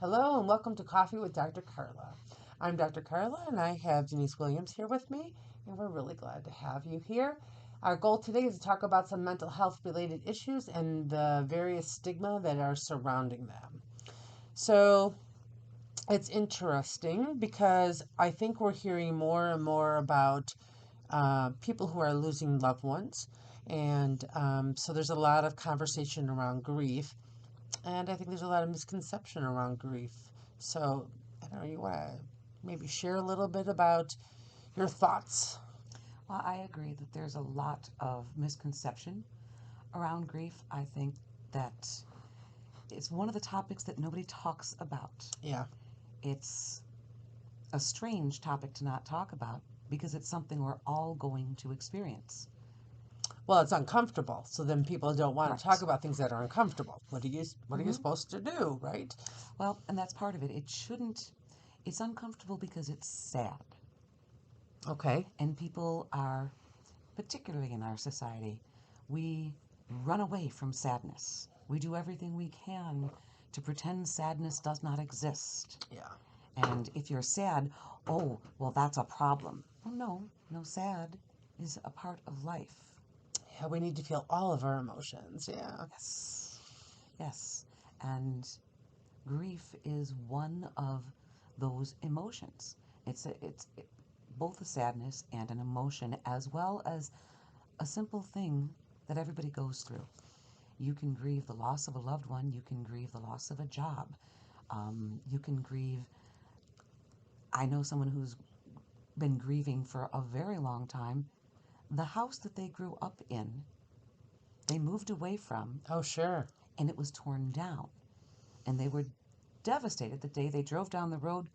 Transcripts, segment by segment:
Hello and welcome to Coffee with Dr. Carla. I'm Dr. Carla and I have Denise Williams here with me, and we're really glad to have you here. Our goal today is to talk about some mental health related issues and the various stigma that are surrounding them. So it's interesting because I think we're hearing more and more about people who are losing loved ones. And so there's a lot of conversation around grief. And I think there's a lot of misconception around grief. So, I don't know, you want to maybe share a little bit about your thoughts? Well, I agree that there's a lot of misconception around grief. I think that it's one of the topics that nobody talks about. Yeah. It's a strange topic to not talk about because it's something we're all going to experience. Well, it's uncomfortable, so then people don't want Right. to talk about things that are uncomfortable. What are you supposed to do, right? Well, and that's part of it. It's uncomfortable because it's sad. Okay. And people are, particularly in our society, we run away from sadness. We do everything we can to pretend sadness does not exist. Yeah. And if you're sad, oh, well, that's a problem. Well, no, sad is a part of life. Yeah, we need to feel all of our emotions. Yeah. Yes. And grief is one of those emotions. It's both a sadness and an emotion, as well as a simple thing that everybody goes through. You can grieve the loss of a loved one. You can grieve the loss of a job. You can grieve. I know someone who's been grieving for a very long time. The house that they grew up in, they moved away from, Oh, sure. and it was torn down. And they were devastated the day they drove down the road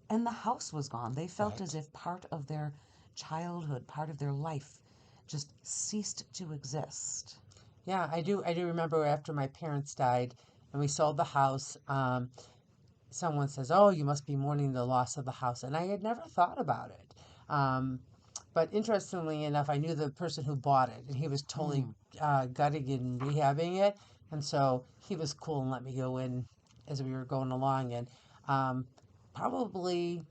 and the house was gone. They felt Right. as if part of their childhood, part of their life, just ceased to exist. Yeah, I do. I do remember after my parents died and we sold the house. Someone says, "Oh, you must be mourning the loss of the house," and I had never thought about it. Um, but interestingly enough, I knew the person who bought it, and he was totally Mm. gutting and rehabbing it, and so he was cool and let me go in as we were going along. And um, probably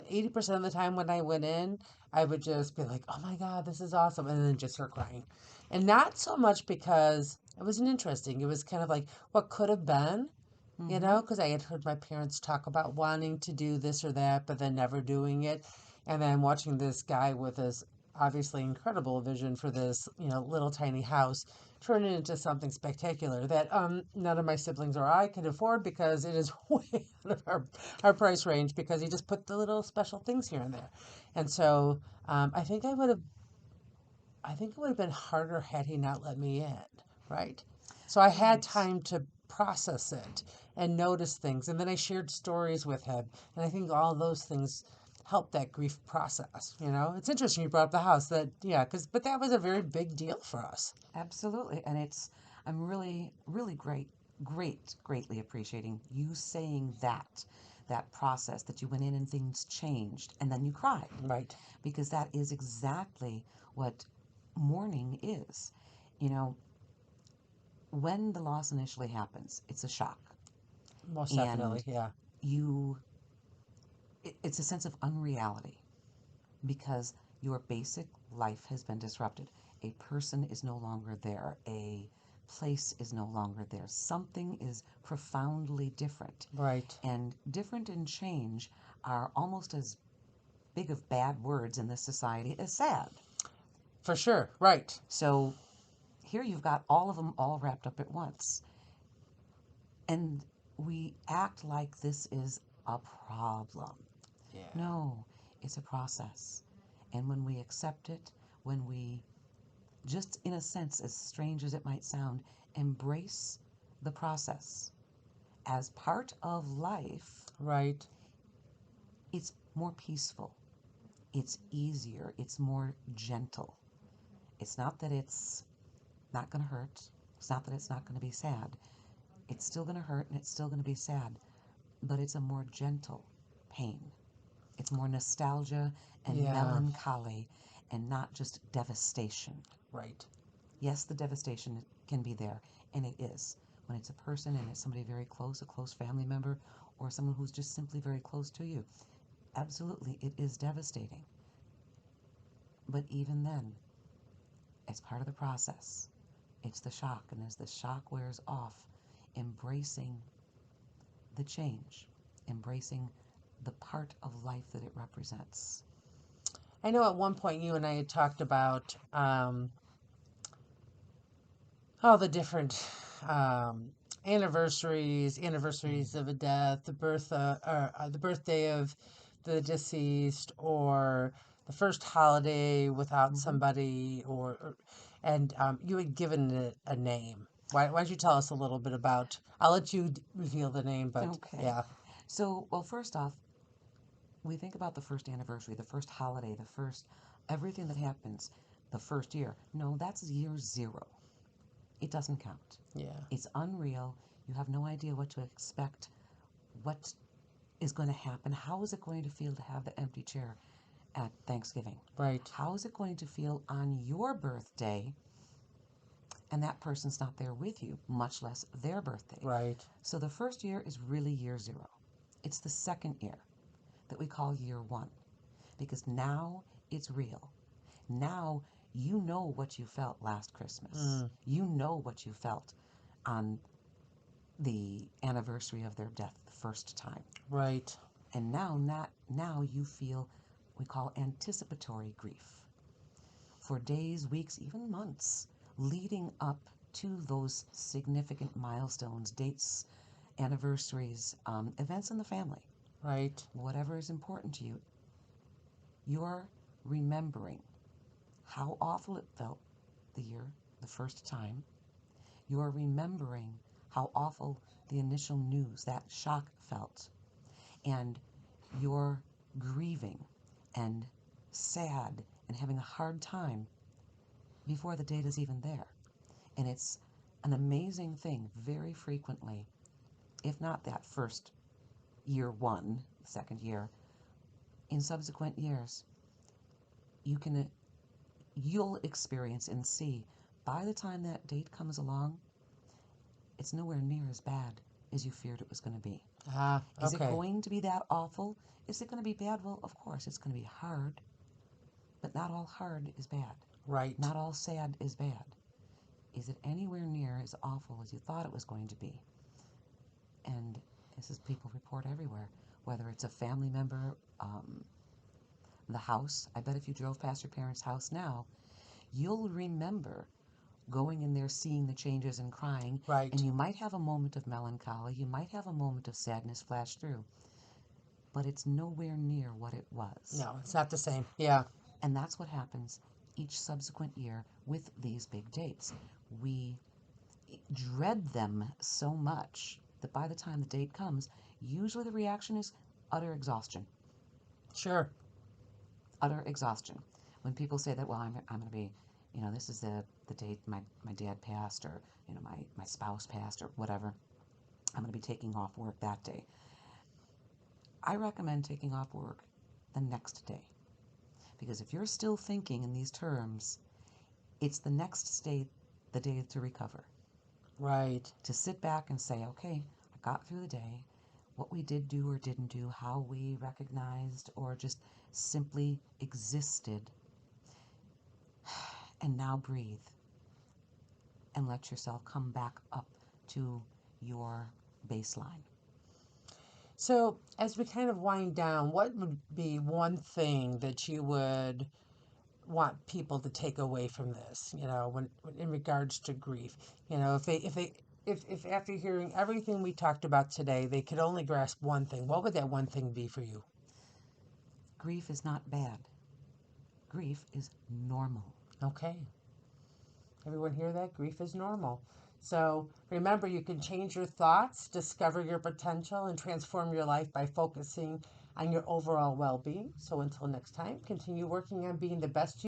80% of the time when I went in, I would just be like, "Oh my God, this is awesome," and then just start crying, and not so much because it wasn't interesting. It was kind of like what could have been, Mm-hmm. because I had heard my parents talk about wanting to do this or that, but then never doing it. And then watching this guy with this obviously incredible vision for this, little tiny house turn it into something spectacular that none of my siblings or I could afford because it is way out of our price range because he just put the little special things here and there. And so I think it would have been harder had he not let me in, right? So I had Right. time to process it and notice things. And then I shared stories with him. And I think all those things helped that grief process. It's interesting you brought up the house but that was a very big deal for us. Absolutely. And I'm really, really greatly appreciating you saying that process that you went in and things changed and then you cried. Right. Because that is exactly what mourning is. You know, when the loss initially happens, it's a shock. Most definitely. And Yeah. you, it's a sense of unreality because your basic life has been disrupted. A person is no longer there. A place is no longer there. Something is profoundly different. Right. And different and change are almost as big of bad words in this society as sad. For sure. Right. So here you've got all of them all wrapped up at once. And we act like this is a problem. Yeah. No, it's a process. And when we accept it, when we, just in a sense, as strange as it might sound, embrace the process as part of life, Right. it's more peaceful. It's easier. It's more gentle. It's not that it's not going to hurt. It's not that it's not going to be sad. It's still going to hurt and it's still going to be sad, but it's a more gentle pain. It's more nostalgia and Yeah. melancholy and not just devastation. Right. Yes, the devastation can be there, and it is, when it's a person and it's somebody very close, a close family member, or someone who's just simply very close to you. Absolutely, it is devastating. But even then, it's part of the process. It's the shock, and as the shock wears off, embracing the change, embracing the part of life that it represents. I know at one point you and I had talked about all the different anniversaries of a death, the birthday of the deceased, or the first holiday without somebody, and you had given it a name. Why don't you tell us a little bit about? I'll let you reveal the name, but Okay. yeah. So, well, first off, we think about the first anniversary, the first holiday, the first everything that happens the first year. No, that's year zero. It doesn't count. Yeah. It's unreal. You have no idea what to expect, what is going to happen. How is it going to feel to have the empty chair at Thanksgiving? Right. How is it going to feel on your birthday and that person's not there with you, much less their birthday? Right. So the first year is really year zero. It's the second year that we call year one, because now it's real. Now you know what you felt last Christmas. You know what you felt on the anniversary of their death the first time. Right. And now you feel we call anticipatory grief for days, weeks, even months leading up to those significant milestones, dates, anniversaries, events in the family. Right. Whatever is important to you, you're remembering how awful it felt the first time. You're remembering how awful the initial news, that shock felt. And you're grieving and sad and having a hard time before the date is even there. And it's an amazing thing, very frequently, if not that first year one, second year, in subsequent years, you'll experience and see by the time that date comes along, it's nowhere near as bad as you feared it was going to be. Okay. Is it going to be that awful? Is it going to be bad? Well, of course, it's going to be hard, but not all hard is bad. Right. Not all sad is bad. Is it anywhere near as awful as you thought it was going to be? And this is people report everywhere, whether it's a family member, the house. I bet if you drove past your parents' house now, you'll remember going in there, seeing the changes and crying. Right. And you might have a moment of melancholy. You might have a moment of sadness flash through. But it's nowhere near what it was. No, it's not the same. Yeah. And that's what happens each subsequent year with these big dates. We dread them so much that by the time the date comes, usually the reaction is utter exhaustion. Sure. Utter exhaustion. When people say that, well, I'm going to be, this is the date my dad passed, or, my spouse passed, or whatever. I'm going to be taking off work that day. I recommend taking off work the next day. Because if you're still thinking in these terms, it's the next day, the day to recover. Right. To sit back and say, okay, I got through the day, what we did do or didn't do, how we recognized or just simply existed, and now breathe and let yourself come back up to your baseline. So, as we kind of wind down, what would be one thing that you would want people to take away from this? When in regards to grief, if after hearing everything we talked about today, they could only grasp one thing, what would that one thing be for you? Grief is not bad. Grief is normal. Okay. Everyone hear that? Grief is normal. So remember, you can change your thoughts, discover your potential, and transform your life by focusing on your overall well-being. So until next time, continue working on being the best you